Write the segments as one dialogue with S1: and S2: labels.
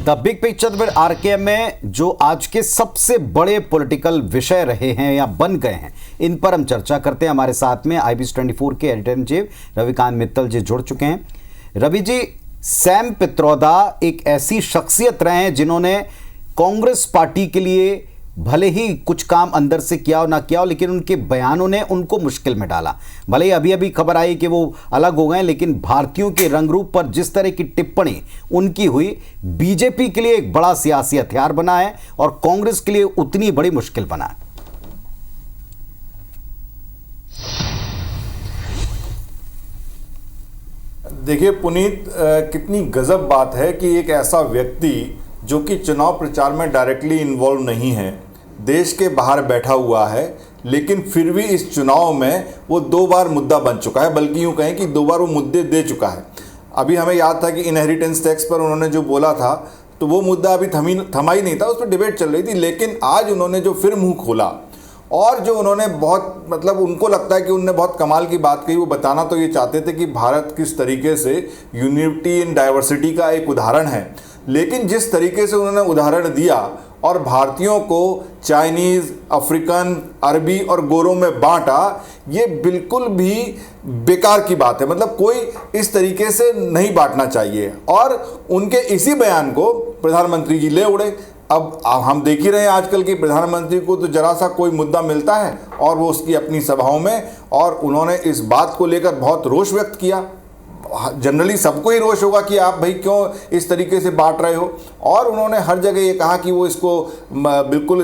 S1: The big picture with RKM में जो आज के सबसे बड़े पॉलिटिकल विषय रहे हैं या बन गए हैं, इन पर हम चर्चा करते हैं। हमारे साथ में IBC24 के editor in chief Ravikant Mittal ji जुड़ चुके हैं। रवि जी, सैम पित्रोदा एक ऐसी शख्सियत रहे हैं जिन्होंने कांग्रेस पार्टी के लिए भले ही कुछ काम अंदर से किया हो ना किया हो, लेकिन उनके बयानों ने उनको मुश्किल में डाला। भले ही अभी अभी खबर आई कि वो अलग हो गए, लेकिन भारतीयों के रंगरूप पर जिस तरह की टिप्पणी उनकी हुई, बीजेपी के लिए एक बड़ा सियासी हथियार बना है और कांग्रेस के लिए उतनी बड़ी मुश्किल बना है।
S2: देखिए पुनीत, कितनी गजब बात है कि एक ऐसा व्यक्ति जो कि चुनाव प्रचार में डायरेक्टली इन्वॉल्व नहीं है, देश के बाहर बैठा हुआ है, लेकिन फिर भी इस चुनाव में वो 2 बार मुद्दा बन चुका है, बल्कि यूँ कहें कि 2 बार वो मुद्दे दे चुका है। अभी हमें याद था कि इनहेरिटेंस टैक्स पर उन्होंने जो बोला था, तो वो मुद्दा अभी थमा ही नहीं था, उस पर डिबेट चल रही थी। लेकिन आज उन्होंने जो फिर मुँह खोला और जो उन्होंने बहुत उनको लगता है कि उन्होंने बहुत कमाल की बात कही, वो बताना तो ये चाहते थे कि भारत किस तरीके से यूनिटी इन डाइवर्सिटी का एक उदाहरण है। लेकिन जिस तरीके से उन्होंने उदाहरण दिया और भारतीयों को चाइनीज़, अफ्रीकन, अरबी और गोरों में बांटा, ये बिल्कुल भी बेकार की बात है। कोई इस तरीके से नहीं बांटना चाहिए। और उनके इसी बयान को प्रधानमंत्री जी ले उड़े। अब हम देख ही रहे हैं आजकल की प्रधानमंत्री को तो जरा सा कोई मुद्दा मिलता है और वो उसकी अपनी सभाओं में, और उन्होंने इस बात को लेकर बहुत रोष व्यक्त किया। जनरली सबको ही रोष होगा कि आप भाई क्यों इस तरीके से बांट रहे हो, और उन्होंने हर जगह ये कहा कि वो इसको बिल्कुल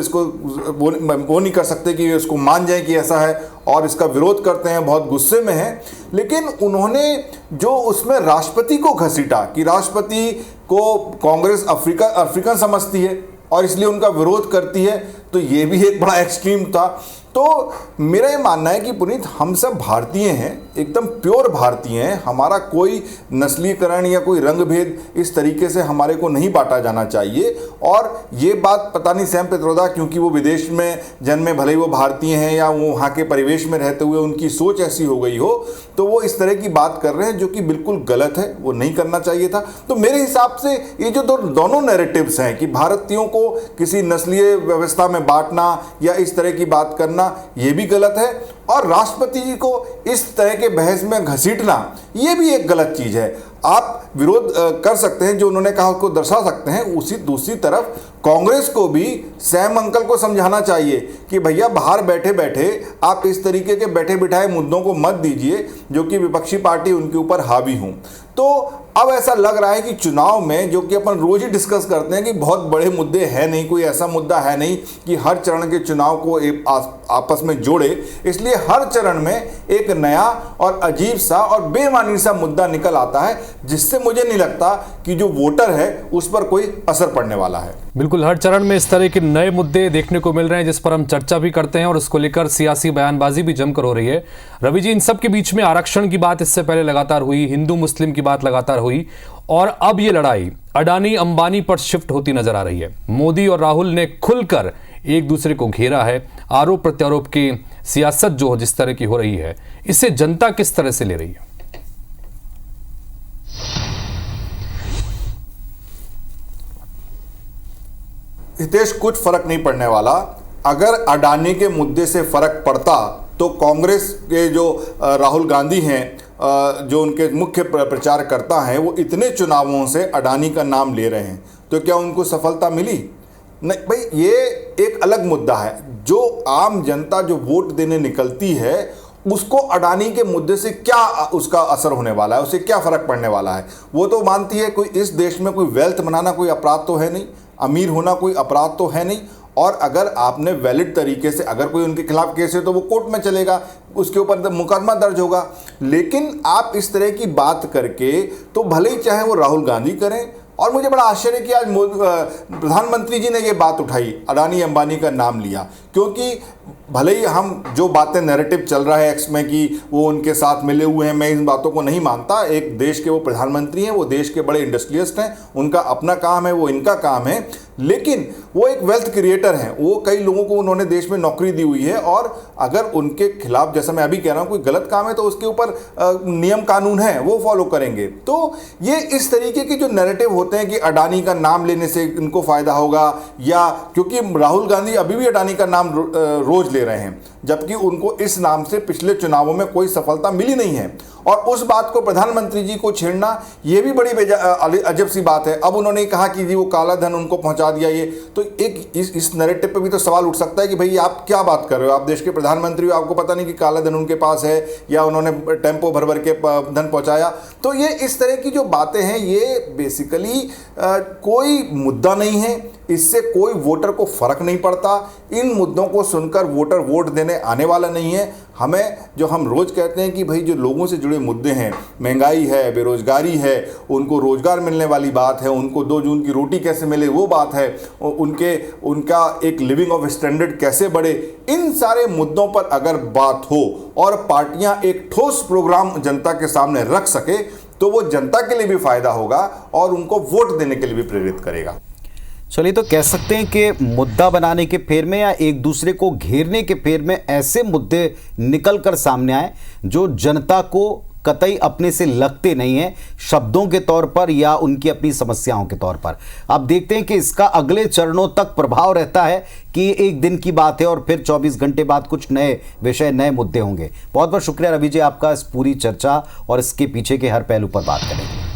S2: वो नहीं कर सकते कि इसको मान जाए कि ऐसा है, और इसका विरोध करते हैं, बहुत गुस्से में हैं। लेकिन उन्होंने जो उसमें राष्ट्रपति को घसीटा कि राष्ट्रपति को कांग्रेस अफ्रीकन समझती है और इसलिए उनका विरोध करती है, तो ये भी एक बड़ा एक्सट्रीम था। तो मेरा ये मानना है कि पुनीत, हम सब भारतीय हैं, एकदम प्योर भारतीय हैं। हमारा कोई नस्लीकरण या कोई रंग भेद इस तरीके से हमारे को नहीं बांटा जाना चाहिए। और ये बात पता नहीं सैम पित्रोदा क्योंकि वो विदेश में जन्मे, भले ही वो भारतीय हैं या वो वहाँ के परिवेश में रहते हुए उनकी सोच ऐसी हो गई हो, तो वो इस तरह की बात कर रहे हैं जो कि बिल्कुल गलत है, वो नहीं करना चाहिए था। तो मेरे हिसाब से ये जो दोनों नैरेटिव्स हैं कि भारतीयों को किसी नस्लीय व्यवस्था में बांटना या इस तरह की बात करना, ये भी गलत है, और राष्ट्रपति जी को इस तरह के बहस में घसीटना, ये भी एक गलत चीज है। आप विरोध कर सकते हैं, जो उन्होंने कहा उसको दर्शा सकते हैं। उसी दूसरी तरफ कांग्रेस को भी सैम अंकल को समझाना चाहिए कि भैया बाहर बैठे बैठे आप इस तरीके के बैठे बिठाए मुद्दों को मत दीजिए जो कि विपक्षी पार्टी उनके ऊपर हावी हों। तो अब ऐसा लग रहा है कि चुनाव में, जो कि अपन रोज ही डिस्कस करते हैं कि बहुत बड़े मुद्दे हैं नहीं, कोई ऐसा मुद्दा है नहीं कि हर चरण के चुनाव को आपस में जोड़े, इसलिए हर चरण में एक नया और अजीब सा और बेमानी सा मुद्दा निकल आता है, जिससे मुझे नहीं लगता कि जो वोटर है उस पर कोई असर पड़ने वाला है।
S3: बिल्कुल, हर चरण में इस तरह के नए मुद्दे देखने को मिल रहे हैं जिस पर हम चर्चा भी करते हैं और उसको लेकर सियासी बयानबाजी भी जमकर हो रही है। रवि जी, इन सब के बीच में आरक्षण की बात इससे पहले लगातार हुई, हिंदू मुस्लिम की बात लगातार हुई, और अब ये लड़ाई अडानी अंबानी पर शिफ्ट होती नजर आ रही है। मोदी और राहुल ने खुलकर एक दूसरे को घेरा है। आरोप प्रत्यारोप की सियासत जो जिस तरह की हो रही है, इससे जनता किस तरह से ले रही है?
S2: हितेश, कुछ फर्क नहीं पड़ने वाला। अगर अडानी के मुद्दे से फर्क पड़ता तो कांग्रेस के जो राहुल गांधी हैं, जो उनके मुख्य प्रचारकर्ता हैं, वो इतने चुनावों से अडानी का नाम ले रहे हैं, तो क्या उनको सफलता मिली? नहीं भाई, ये एक अलग मुद्दा है। जो आम जनता जो वोट देने निकलती है, उसको अडानी के मुद्दे से क्या उसका असर होने वाला है, उसे क्या फ़र्क पड़ने वाला है? वो तो मानती है कोई इस देश में कोई वेल्थ बनाना कोई अपराध तो है नहीं, अमीर होना कोई अपराध तो है नहीं, और अगर आपने वैलिड तरीके से, अगर कोई उनके खिलाफ केस है तो वो कोर्ट में चलेगा, उसके ऊपर मुकदमा दर्ज होगा। लेकिन आप इस तरह की बात करके, तो भले ही चाहे वो राहुल गांधी करें, और मुझे बड़ा आश्चर्य कि आज प्रधानमंत्री जी ने ये बात उठाई, अडानी अंबानी का नाम लिया, क्योंकि भले ही हम जो बातें नैरेटिव चल रहा है एक्स में कि वो उनके साथ मिले हुए हैं, मैं इन बातों को नहीं मानता। एक देश के वो प्रधानमंत्री हैं, वो देश के बड़े इंडस्ट्रियलिस्ट हैं, उनका अपना काम है, वो इनका काम है। लेकिन वो एक वेल्थ क्रिएटर हैं, वो कई लोगों को उन्होंने देश में नौकरी दी हुई है, और अगर उनके खिलाफ, जैसा मैं अभी कह रहा हूँ, कोई गलत काम है तो उसके ऊपर नियम कानून है, वो फॉलो करेंगे। तो ये इस तरीके के जो नैरेटिव होते हैं कि अडानी का नाम लेने से इनको फायदा होगा, या क्योंकि राहुल गांधी अभी भी अडानी का नाम रोज ले रहे हैं, जबकि उनको इस नाम से पिछले चुनावों में कोई सफलता मिली नहीं है, और उस बात को प्रधानमंत्री जी को छेड़ना ये भी बड़ी अजब सी बात है। अब उन्होंने कहा कि जी वो काला धन उनको पहुंचा दिया, ये तो एक इस नैरेटिव पे भी तो सवाल उठ सकता है कि भाई आप क्या बात कर रहे हो, आप देश के प्रधानमंत्री हो, आपको पता नहीं कि काला धन उनके पास है या उन्होंने टेम्पो भर भर के धन पहुंचाया। तो ये इस तरह की जो बातें हैं, ये बेसिकली कोई मुद्दा नहीं है, इससे कोई वोटर को फर्क नहीं पड़ता, इन मुद्दों को सुनकर वोटर वोट देने आने वाला नहीं है। हमें जो हम रोज कहते हैं कि भाई जो लोगों से जुड़े मुद्दे हैं, महंगाई है, बेरोजगारी है, उनको रोजगार मिलने वाली बात है, उनको 2 जून की रोटी कैसे मिले वो बात है, उनका एक लिविंग ऑफ स्टैंडर्ड कैसे बढ़े, इन सारे मुद्दों पर अगर बात हो और पार्टियां एक ठोस प्रोग्राम जनता के सामने रख सके, तो वो जनता के लिए भी फायदा होगा और उनको वोट देने के लिए भी प्रेरित करेगा।
S1: चलिए, तो कह सकते हैं कि मुद्दा बनाने के फेर में या एक दूसरे को घेरने के फेर में ऐसे मुद्दे निकल कर सामने आए जो जनता को कतई अपने से लगते नहीं हैं, शब्दों के तौर पर या उनकी अपनी समस्याओं के तौर पर। अब देखते हैं कि इसका अगले चरणों तक प्रभाव रहता है कि एक दिन की बात है और फिर 24 घंटे बाद कुछ नए विषय, नए मुद्दे होंगे। बहुत बहुत शुक्रिया रवि जी आपका इस पूरी चर्चा और इसके पीछे के हर पहलू पर बात करने के लिए।